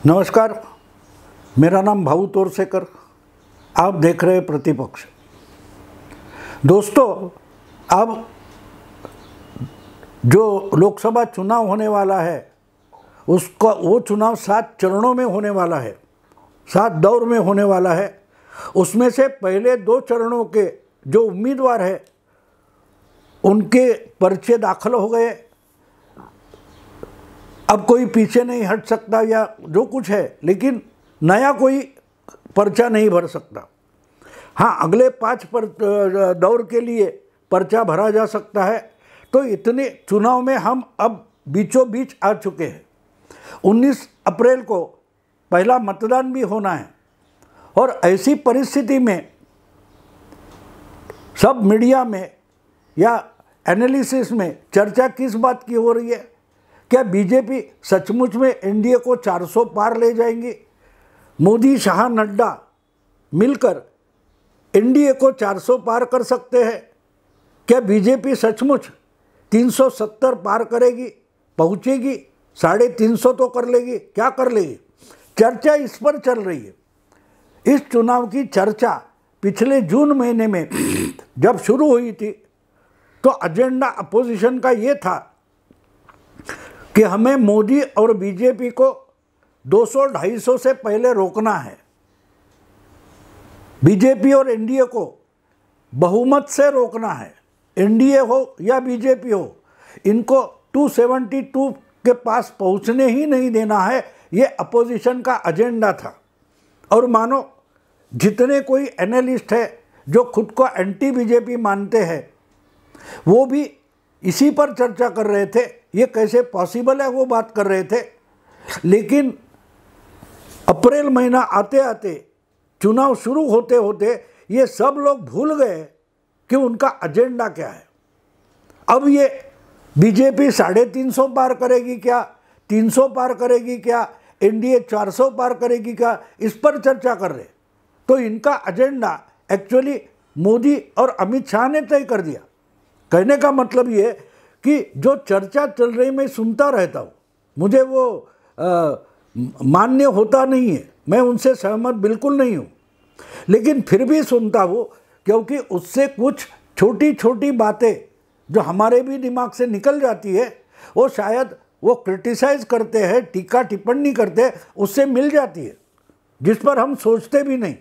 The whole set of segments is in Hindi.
नमस्कार, मेरा नाम भाऊ तोरसेकर। आप देख रहे हैं प्रतिपक्ष। दोस्तों, अब जो लोकसभा चुनाव होने वाला है उसका वो चुनाव 7 चरणों में होने वाला है, 7 दौर में होने वाला है। उसमें से पहले 2 चरणों के जो उम्मीदवार हैं उनके पर्चे दाखिल हो गए। अब कोई पीछे नहीं हट सकता या जो कुछ है, लेकिन नया कोई पर्चा नहीं भर सकता। हाँ, अगले 5 दौर के लिए पर्चा भरा जा सकता है। तो इतने चुनाव में हम अब बीचों बीच आ चुके हैं। 19 अप्रैल को पहला मतदान भी होना है और ऐसी परिस्थिति में सब मीडिया में या एनालिसिस में चर्चा किस बात की हो रही है? क्या बीजेपी सचमुच में एनडीए को 400 पार ले जाएंगी? मोदी, शाह, नड्डा मिलकर एनडीए को 400 पार कर सकते हैं? क्या बीजेपी सचमुच 370 पार करेगी, पहुंचेगी? 350 तो कर लेगी, क्या कर लेगी? चर्चा इस पर चल रही है। इस चुनाव की चर्चा पिछले जून महीने में जब शुरू हुई थी तो एजेंडा अपोजिशन का ये था कि हमें मोदी और बीजेपी को 200-250 से पहले रोकना है। बीजेपी और एनडीए को बहुमत से रोकना है। एनडीए हो या बीजेपी हो, इनको 272 के पास पहुंचने ही नहीं देना है। ये अपोजिशन का एजेंडा था। और मानो जितने कोई एनालिस्ट है जो खुद को एंटी बीजेपी मानते हैं, वो भी इसी पर चर्चा कर रहे थे। ये कैसे पॉसिबल है वो बात कर रहे थे। लेकिन अप्रैल महीना आते आते, चुनाव शुरू होते होते ये सब लोग भूल गए कि उनका एजेंडा क्या है। अब ये बीजेपी 350 पार करेगी क्या, 300 पार करेगी क्या, एनडीए 400 पार करेगी क्या, इस पर चर्चा कर रहे। तो इनका एजेंडा एक्चुअली मोदी और अमित शाह ने तय कर दिया। कहने का मतलब ये कि जो चर्चा चल रही मैं सुनता रहता हूँ, मुझे वो मान्य होता नहीं है, मैं उनसे सहमत बिल्कुल नहीं हूँ, लेकिन फिर भी सुनता हूँ क्योंकि उससे कुछ छोटी छोटी बातें जो हमारे भी दिमाग से निकल जाती है, वो शायद वो क्रिटिसाइज़ करते हैं, टीका टिप्पणी करते हैं, उससे मिल जाती है जिस पर हम सोचते भी नहीं।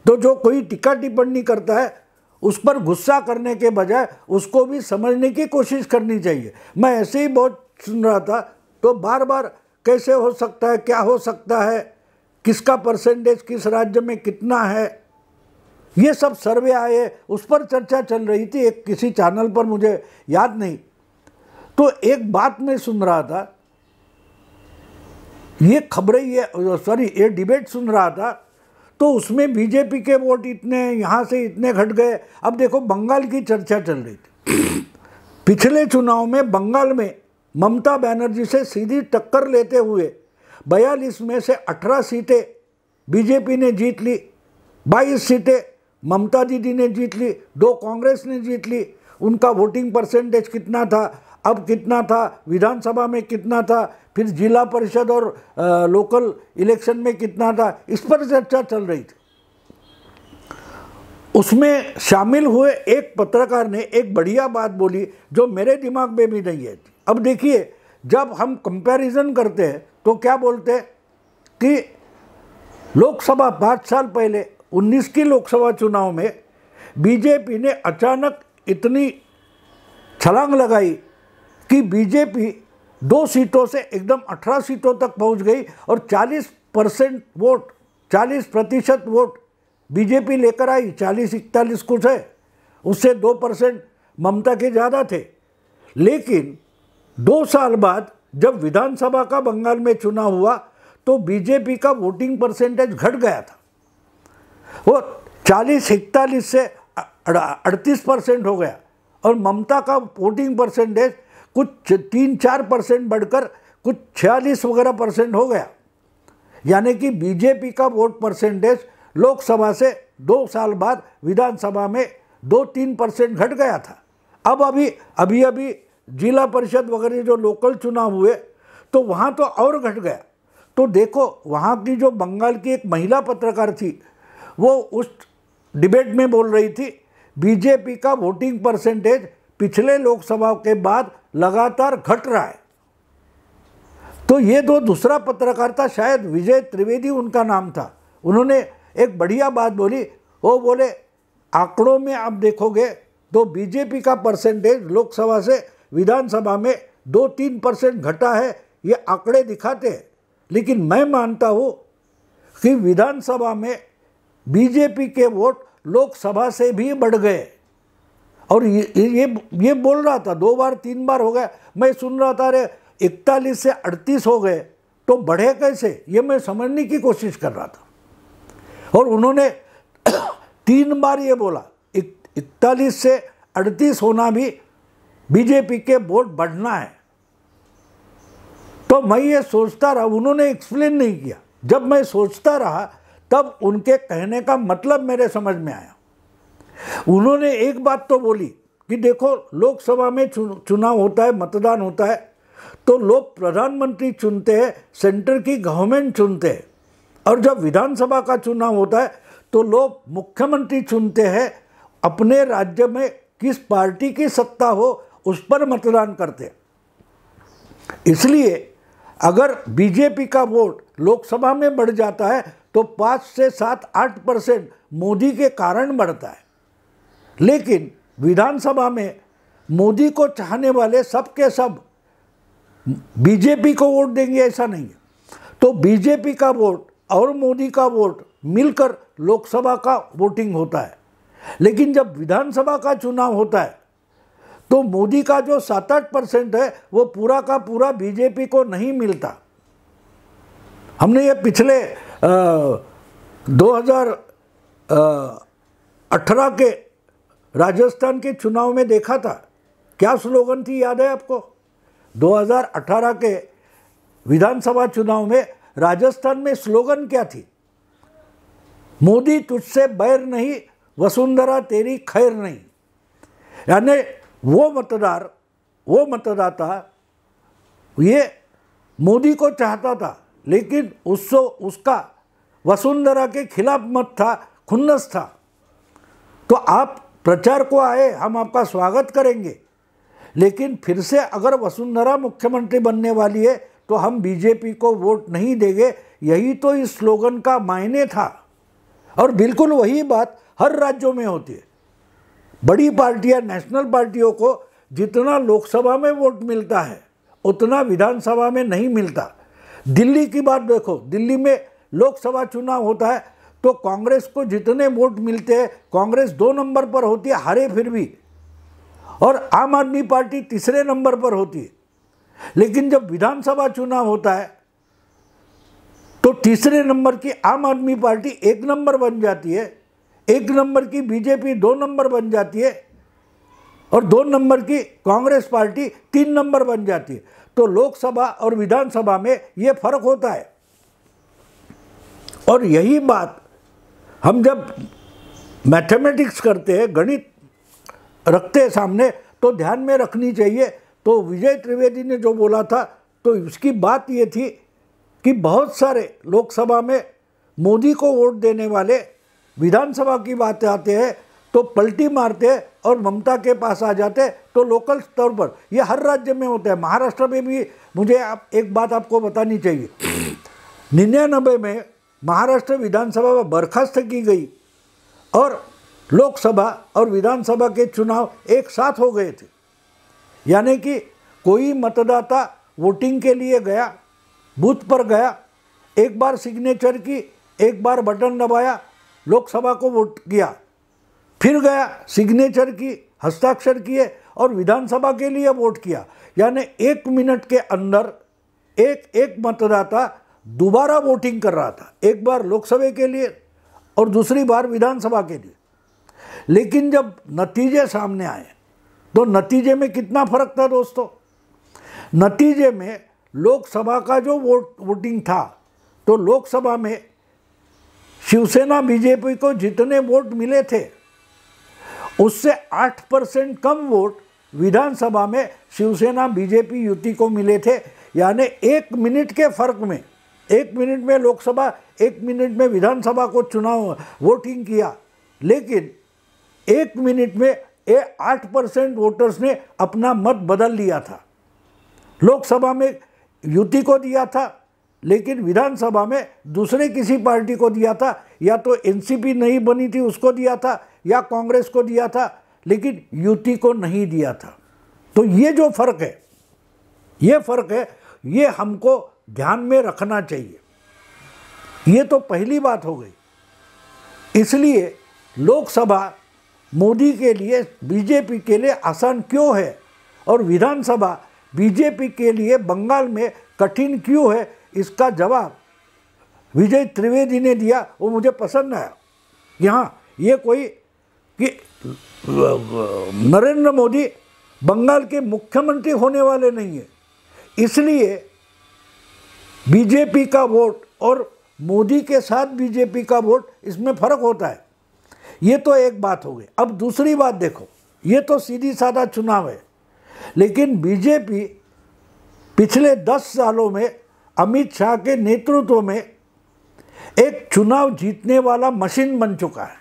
तो जो कोई टीका टिप्पणी करता है उस पर गुस्सा करने के बजाय उसको भी समझने की कोशिश करनी चाहिए। मैं ऐसे ही बहुत सुन रहा था तो बार बार कैसे हो सकता है, क्या हो सकता है, किसका परसेंटेज किस राज्य में कितना है, ये सब सर्वे आए, उस पर चर्चा चल रही थी एक किसी चैनल पर, मुझे याद नहीं। तो एक बात मैं सुन रहा था, ये खबरें, ये डिबेट सुन रहा था, तो उसमें बीजेपी के वोट इतने, यहाँ से इतने घट गए। अब देखो, बंगाल की चर्चा चल रही थी। पिछले चुनाव में बंगाल में ममता बनर्जी से सीधी टक्कर लेते हुए 42 में से 18 सीटें बीजेपी ने जीत ली, 22 सीटें ममता दीदी ने जीत ली, 2 कांग्रेस ने जीत ली। उनका वोटिंग परसेंटेज कितना था, अब कितना था, विधानसभा में कितना था, फिर जिला परिषद और लोकल इलेक्शन में कितना था, इस पर चर्चा चल रही थी। उसमें शामिल हुए एक पत्रकार ने एक बढ़िया बात बोली जो मेरे दिमाग में भी नहीं है। अब देखिए, जब हम कंपैरिजन करते हैं तो क्या बोलते हैं कि लोकसभा 5 साल पहले 19 की लोकसभा चुनाव में बीजेपी ने अचानक इतनी छलांग लगाई कि बीजेपी 2 सीटों से एकदम 18 सीटों तक पहुंच गई और 40% वोट, 40% वोट बीजेपी लेकर आई। 40-41 कुछ है, उससे 2% ममता के ज़्यादा थे। लेकिन 2 साल बाद जब विधानसभा का बंगाल में चुनाव हुआ तो बीजेपी का वोटिंग परसेंटेज घट गया था। वो 40-41 से 38% हो गया और ममता का वोटिंग परसेंटेज कुछ 3-4% बढ़कर कुछ 46 वगैरह % हो गया। यानी कि बीजेपी का वोट परसेंटेज लोकसभा से 2 साल बाद विधानसभा में 2-3% घट गया था। अब अभी जिला परिषद वगैरह जो लोकल चुनाव हुए तो वहाँ तो और घट गया। तो देखो वहाँ की जो बंगाल की एक महिला पत्रकार थी, वो उस डिबेट में बोल रही थी बीजेपी का वोटिंग परसेंटेज पिछले लोकसभा के बाद लगातार घट रहा है। तो ये दो, दूसरा पत्रकार था शायद विजय त्रिवेदी उनका नाम था, उन्होंने एक बढ़िया बात बोली। वो बोले आंकड़ों में आप देखोगे तो बीजेपी का परसेंटेज लोकसभा से विधानसभा में 2-3% घटा है, ये आंकड़े दिखाते हैं। लेकिन मैं मानता हूँ कि विधानसभा में बीजेपी के वोट लोकसभा से भी बढ़ गए। और ये बोल रहा था 2 बार 3 बार हो गया, मैं सुन रहा था अरे 41 से 38 हो गए, तो बढ़े कैसे, ये मैं समझने की कोशिश कर रहा था। और उन्होंने 3 बार ये बोला 41 से 38 होना भी बीजेपी के वोट बढ़ना है। तो मैं ये सोचता रहा, उन्होंने एक्सप्लेन नहीं किया। जब मैं सोचता रहा तब उनके कहने का मतलब मेरे समझ में आया। उन्होंने एक बात तो बोली कि देखो लोकसभा में चुनाव होता है, मतदान होता है, तो लोग प्रधानमंत्री चुनते हैं, सेंटर की गवर्नमेंट चुनते हैं। और जब विधानसभा का चुनाव होता है तो लोग मुख्यमंत्री चुनते हैं, अपने राज्य में किस पार्टी की सत्ता हो उस पर मतदान करते हैं। इसलिए अगर बीजेपी का वोट लोकसभा में बढ़ जाता है तो 5 से 7-8% मोदी के कारण बढ़ता है। लेकिन विधानसभा में मोदी को चाहने वाले सब के सब बीजेपी को वोट देंगे ऐसा नहीं है। तो बीजेपी का वोट और मोदी का वोट मिलकर लोकसभा का वोटिंग होता है। लेकिन जब विधानसभा का चुनाव होता है तो मोदी का जो 7-8% है वो पूरा का पूरा बीजेपी को नहीं मिलता। हमने ये पिछले 2018 के राजस्थान के चुनाव में देखा था। क्या स्लोगन थी याद है आपको? 2018 के विधानसभा चुनाव में राजस्थान में स्लोगन क्या थी? मोदी तुझसे बैर नहीं, वसुंधरा तेरी खैर नहीं। यानी वो मतदाता ये मोदी को चाहता था, लेकिन उसका वसुंधरा के खिलाफ मत था, खुन्नस था। तो आप प्रचार को आए, हम आपका स्वागत करेंगे, लेकिन फिर से अगर वसुंधरा मुख्यमंत्री बनने वाली है तो हम बीजेपी को वोट नहीं देंगे। यही तो इस स्लोगन का मायने था। और बिल्कुल वही बात हर राज्यों में होती है। बड़ी पार्टियां, नेशनल पार्टियों को जितना लोकसभा में वोट मिलता है उतना विधानसभा में नहीं मिलता। दिल्ली की बात देखो, दिल्ली में लोकसभा चुनाव होता है तो कांग्रेस को जितने वोट मिलते हैं, कांग्रेस 2 नंबर पर होती है, हारे फिर भी, और आम आदमी पार्टी तीसरे नंबर पर होती है। लेकिन जब विधानसभा चुनाव होता है तो तीसरे नंबर की आम आदमी पार्टी 1 नंबर बन जाती है, 1 नंबर की बीजेपी 2 नंबर बन जाती है, और 2 नंबर की कांग्रेस पार्टी 3 नंबर बन जाती है। तो लोकसभा और विधानसभा में ये फर्क होता है। और यही बात हम जब मैथमेटिक्स करते हैं, गणित रखते हैं सामने, तो ध्यान में रखनी चाहिए। तो विजय त्रिवेदी ने जो बोला था, तो उसकी बात ये थी कि बहुत सारे लोकसभा में मोदी को वोट देने वाले विधानसभा की बात आते हैं तो पलटी मारते हैं और ममता के पास आ जाते हैं। तो लोकल स्तर पर ये हर राज्य में होता है। महाराष्ट्र में भी मुझे एक बात आपको बतानी चाहिए। 99 में महाराष्ट्र विधानसभा बर्खास्त की गई और लोकसभा और विधानसभा के चुनाव एक साथ हो गए थे। यानी कि कोई मतदाता वोटिंग के लिए गया, बूथ पर गया, एक बार सिग्नेचर की, एक बार बटन दबाया, लोकसभा को वोट किया, फिर गया, सिग्नेचर की, हस्ताक्षर किए और विधानसभा के लिए वोट किया। यानी 1 मिनट के अंदर एक मतदाता दोबारा वोटिंग कर रहा था, एक बार लोकसभा के लिए और दूसरी बार विधानसभा के लिए। लेकिन जब नतीजे सामने आए तो नतीजे में कितना फर्क था दोस्तों? नतीजे में लोकसभा का जो वोटिंग था, तो लोकसभा में शिवसेना बीजेपी को जितने वोट मिले थे उससे 8% कम वोट विधानसभा में शिवसेना बीजेपी युति को मिले थे। यानी 1 मिनट के फर्क में 1 मिनट में लोकसभा, 1 मिनट में विधानसभा को चुनाव वोटिंग किया, लेकिन 1 मिनट में 8% वोटर्स ने अपना मत बदल लिया था। लोकसभा में युति को दिया था, लेकिन विधानसभा में दूसरे किसी पार्टी को दिया था, या तो एनसीपी नहीं बनी थी उसको दिया था, या कांग्रेस को दिया था, लेकिन युति को नहीं दिया था। तो ये जो फर्क है, ये फर्क है, ये हमको ध्यान में रखना चाहिए। ये तो पहली बात हो गई। इसलिए लोकसभा मोदी के लिए, बीजेपी के लिए आसान क्यों है, और विधानसभा बीजेपी के लिए बंगाल में कठिन क्यों है, इसका जवाब विजय त्रिवेदी ने दिया, वो मुझे पसंद आया। यहाँ ये कोई कि नरेंद्र मोदी बंगाल के मुख्यमंत्री होने वाले नहीं है, इसलिए बीजेपी का वोट और मोदी के साथ बीजेपी का वोट, इसमें फर्क होता है। ये तो एक बात हो गई। अब दूसरी बात देखो, ये तो सीधी साधा चुनाव है, लेकिन बीजेपी पिछले 10 सालों में अमित शाह के नेतृत्व में एक चुनाव जीतने वाला मशीन बन चुका है।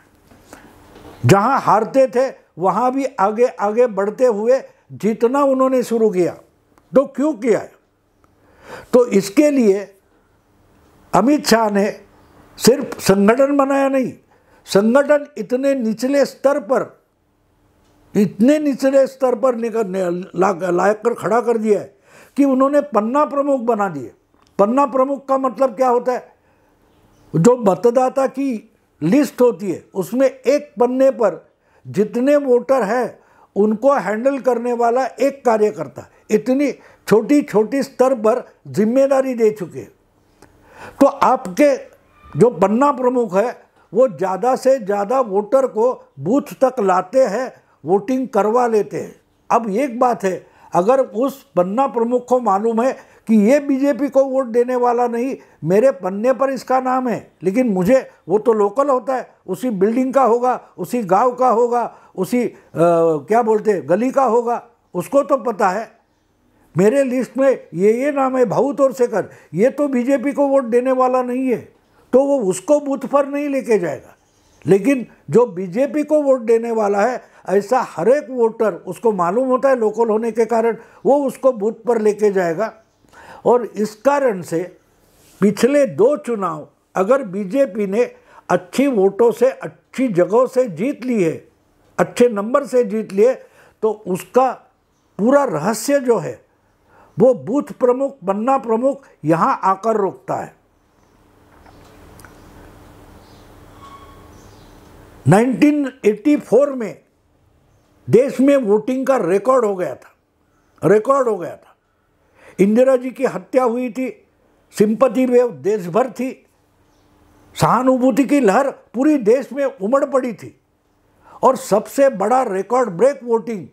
जहां हारते थे वहां भी आगे आगे बढ़ते हुए जीतना उन्होंने शुरू किया। तो क्यों किया है? तो इसके लिए अमित शाह ने सिर्फ संगठन बनाया नहीं, संगठन इतने निचले स्तर पर लाकर खड़ा कर दिया है कि उन्होंने पन्ना प्रमुख बना दिए। पन्ना प्रमुख का मतलब क्या होता है? जो मतदाता की लिस्ट होती है उसमें एक पन्ने पर जितने वोटर हैं उनको हैंडल करने वाला एक कार्यकर्ता, इतनी छोटी छोटी स्तर पर जिम्मेदारी दे चुके हैं। तो आपके जो पन्ना प्रमुख है वो ज़्यादा से ज़्यादा वोटर को बूथ तक लाते हैं, वोटिंग करवा लेते हैं। अब एक बात है, अगर उस पन्ना प्रमुख को मालूम है कि ये बीजेपी को वोट देने वाला नहीं, मेरे पन्ने पर इसका नाम है, लेकिन मुझे वो तो लोकल होता है, उसी बिल्डिंग का होगा, उसी गांव का होगा, उसी क्या बोलते गली का होगा, उसको तो पता है मेरे लिस्ट में ये नाम है भाऊ तोरसेकर, ये तो बीजेपी को वोट देने वाला नहीं है, तो वो उसको बूथ पर नहीं लेके जाएगा। लेकिन जो बीजेपी को वोट देने वाला है, ऐसा हर एक वोटर, उसको मालूम होता है लोकल होने के कारण, वो उसको बूथ पर लेके जाएगा। और इस कारण से पिछले 2 चुनाव अगर बीजेपी ने अच्छी वोटों से, अच्छी जगहों से जीत ली है, अच्छे नंबर से जीत लिए, तो उसका पूरा रहस्य जो है वो बूथ प्रमुख, पन्ना प्रमुख यहाँ आकर रुकता है। 1984 में देश में वोटिंग का रिकॉर्ड हो गया था। इंदिरा जी की हत्या हुई थी, सिंपैथी वेव देश भर थी, सहानुभूति की लहर पूरी देश में उमड़ पड़ी थी, और सबसे बड़ा रिकॉर्ड ब्रेक वोटिंग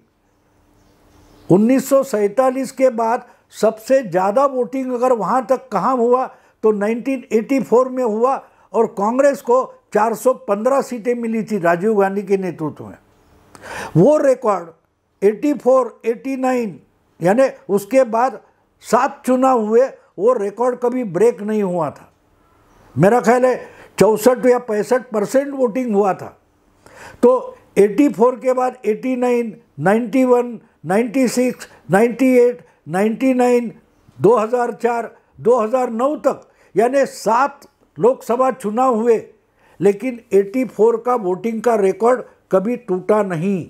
1947 के बाद सबसे ज़्यादा वोटिंग अगर वहाँ तक कहाँ हुआ तो 1984 में हुआ, और कांग्रेस को 415 सीटें मिली थी राजीव गांधी के नेतृत्व में। वो रिकॉर्ड 84, 89 यानी उसके बाद 7 चुनाव हुए, वो रिकॉर्ड कभी ब्रेक नहीं हुआ था। मेरा ख्याल है 64 या 65% वोटिंग हुआ था। तो 84 के बाद 89, 91, 96, 98, 99, 2004, 2009 तक, यानी 7 लोकसभा चुनाव हुए, लेकिन 84 का वोटिंग का रिकॉर्ड कभी टूटा नहीं।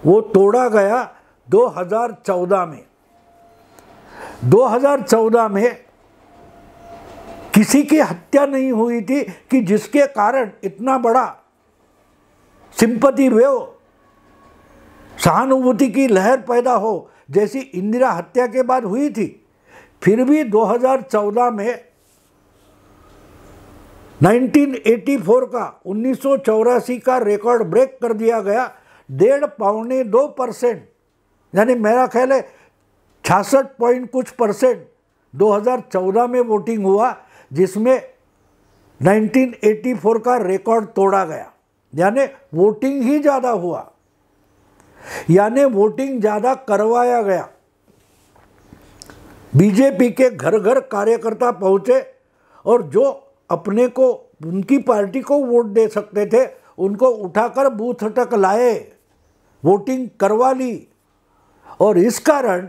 वो तोड़ा गया 2014 में। 2014 में किसी की हत्या नहीं हुई थी कि जिसके कारण इतना बड़ा सिंपैथी वेव, सहानुभूति की लहर पैदा हो, जैसी इंदिरा हत्या के बाद हुई थी। फिर भी 2014 में 1984 का 1984 का रिकॉर्ड ब्रेक कर दिया गया। 1.5-2%, यानी मेरा ख्याल है 66 पॉइंट कुछ परसेंट 2014 में वोटिंग हुआ, जिसमें 1984 का रिकॉर्ड तोड़ा गया। यानी वोटिंग ही ज़्यादा हुआ, यानी वोटिंग ज़्यादा करवाया गया। बीजेपी के घर घर कार्यकर्ता पहुंचे और जो अपने को उनकी पार्टी को वोट दे सकते थे उनको उठाकर बूथ तक लाए, वोटिंग करवा ली। और इस कारण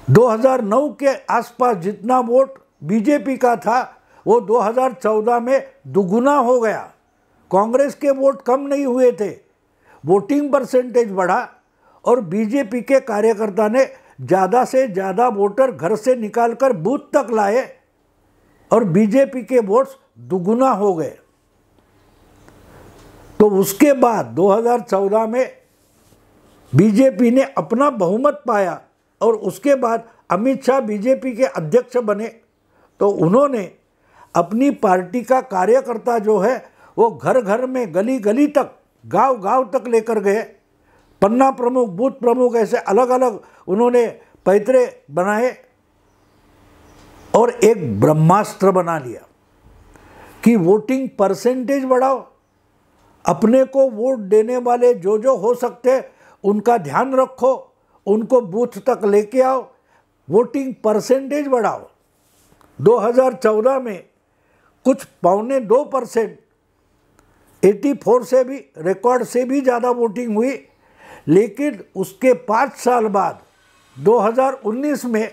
2009 के आसपास जितना वोट बीजेपी का था वो 2014 में दुगुना हो गया। कांग्रेस के वोट कम नहीं हुए थे, वोटिंग परसेंटेज बढ़ा और बीजेपी के कार्यकर्ता ने ज़्यादा से ज़्यादा वोटर घर से निकालकर बूथ तक लाए और बीजेपी के वोट्स दुगुना हो गए। तो उसके बाद 2014 में बीजेपी ने अपना बहुमत पाया और उसके बाद अमित शाह बीजेपी के अध्यक्ष बने। तो उन्होंने अपनी पार्टी का कार्यकर्ता जो है वो घर घर में, गली गली तक, गांव गांव तक लेकर गए। पन्ना प्रमुख, बूथ प्रमुख, ऐसे अलग अलग उन्होंने पैतरे बनाए और एक ब्रह्मास्त्र बना लिया कि वोटिंग परसेंटेज बढ़ाओ, अपने को वोट देने वाले जो जो हो सकते उनका ध्यान रखो, उनको बूथ तक लेके आओ, वोटिंग परसेंटेज बढ़ाओ। 2014 में कुछ 2.25%, 84 से भी रिकॉर्ड से भी ज़्यादा वोटिंग हुई। लेकिन उसके 5 साल बाद 2019 में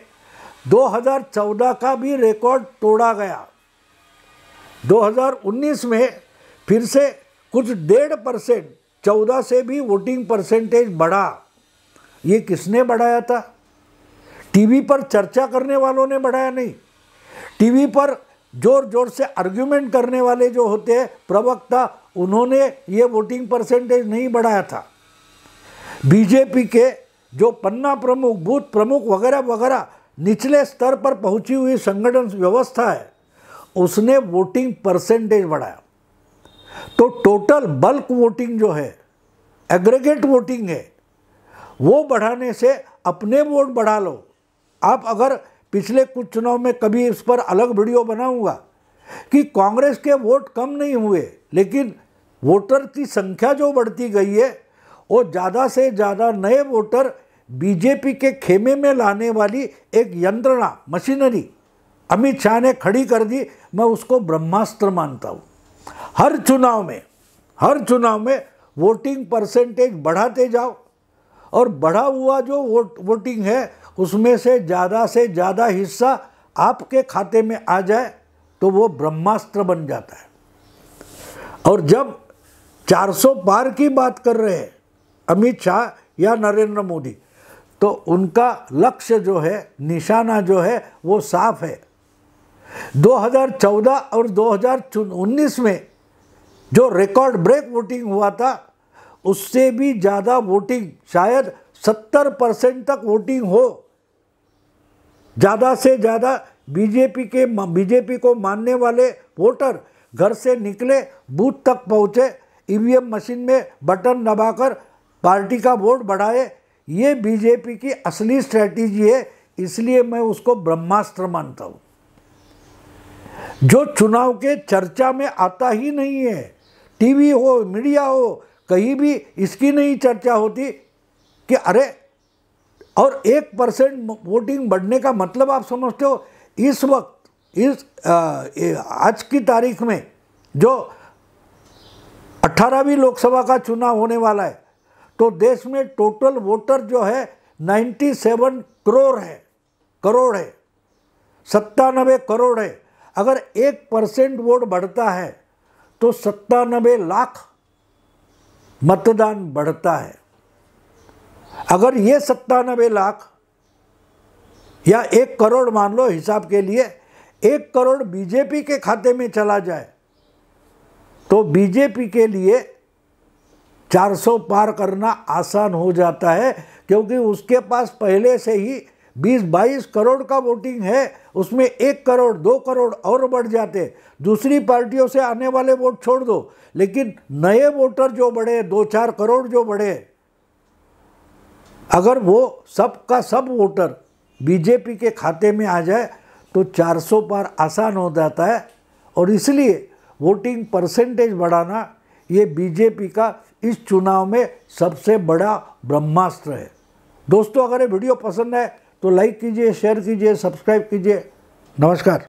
2014 का भी रिकॉर्ड तोड़ा गया। 2019 में फिर से कुछ 1.5%, 14 से भी वोटिंग परसेंटेज बढ़ा। ये किसने बढ़ाया था? टीवी पर चर्चा करने वालों ने बढ़ाया नहीं। टीवी पर जोर जोर से आर्ग्यूमेंट करने वाले जो होते हैं प्रवक्ता, उन्होंने ये वोटिंग परसेंटेज नहीं बढ़ाया था। बीजेपी के जो पन्ना प्रमुख, बूथ प्रमुख वगैरह वगैरह निचले स्तर पर पहुंची हुई संगठन व्यवस्था है, उसने वोटिंग परसेंटेज बढ़ाया। तो टोटल बल्क वोटिंग जो है, एग्रीगेट वोटिंग है, वो बढ़ाने से अपने वोट बढ़ा लो। आप अगर पिछले कुछ चुनाव में, कभी इस पर अलग वीडियो बनाऊंगा कि कांग्रेस के वोट कम नहीं हुए, लेकिन वोटर की संख्या जो बढ़ती गई है वो ज़्यादा से ज़्यादा नए वोटर बीजेपी के खेमे में लाने वाली एक यंत्रणा, मशीनरी अमित शाह ने खड़ी कर दी। मैं उसको ब्रह्मास्त्र मानता हूँ। हर चुनाव में वोटिंग परसेंटेज बढ़ाते जाओ और बढ़ा हुआ जो वोटिंग है उसमें से ज़्यादा हिस्सा आपके खाते में आ जाए तो वो ब्रह्मास्त्र बन जाता है। और जब 400 पार की बात कर रहे हैं अमित शाह या नरेंद्र मोदी, तो उनका लक्ष्य जो है, निशाना जो है वो साफ है। 2014 और 2019 में जो रिकॉर्ड ब्रेक वोटिंग हुआ था उससे भी ज़्यादा वोटिंग, शायद 70% तक वोटिंग हो। ज़्यादा से ज़्यादा बीजेपी को मानने वाले वोटर घर से निकले, बूथ तक पहुँचे, ईवीएम मशीन में बटन दबाकर पार्टी का वोट बढ़ाए। ये बीजेपी की असली स्ट्रैटेजी है, इसलिए मैं उसको ब्रह्मास्त्र मानता हूँ। जो चुनाव के चर्चा में आता ही नहीं है, टीवी हो, मीडिया हो, कहीं भी इसकी नहीं चर्चा होती कि अरे, और 1% वोटिंग बढ़ने का मतलब आप समझते हो? इस वक्त आज की तारीख में जो 18वीं लोकसभा का चुनाव होने वाला है, तो देश में टोटल वोटर जो है 97 करोड़ है, 97 करोड़ है। अगर 1% वोट बढ़ता है तो 97 लाख मतदान बढ़ता है। अगर ये 97 लाख या 1 करोड़ मान लो हिसाब के लिए, 1 करोड़ बीजेपी के खाते में चला जाए तो बीजेपी के लिए 400 पार करना आसान हो जाता है, क्योंकि उसके पास पहले से ही 20-22 करोड़ का वोटिंग है। उसमें 1 करोड़ 2 करोड़ और बढ़ जाते। दूसरी पार्टियों से आने वाले वोट छोड़ दो, लेकिन नए वोटर जो बढ़े, 2-4 करोड़ जो बढ़े, अगर वो सब का सब वोटर बीजेपी के खाते में आ जाए तो 400 पार आसान हो जाता है। और इसलिए वोटिंग परसेंटेज बढ़ाना ये बीजेपी का इस चुनाव में सबसे बड़ा ब्रह्मास्त्र है। दोस्तों, अगर ये वीडियो पसंद है तो लाइक कीजिए, शेयर कीजिए, सब्सक्राइब कीजिए। नमस्कार।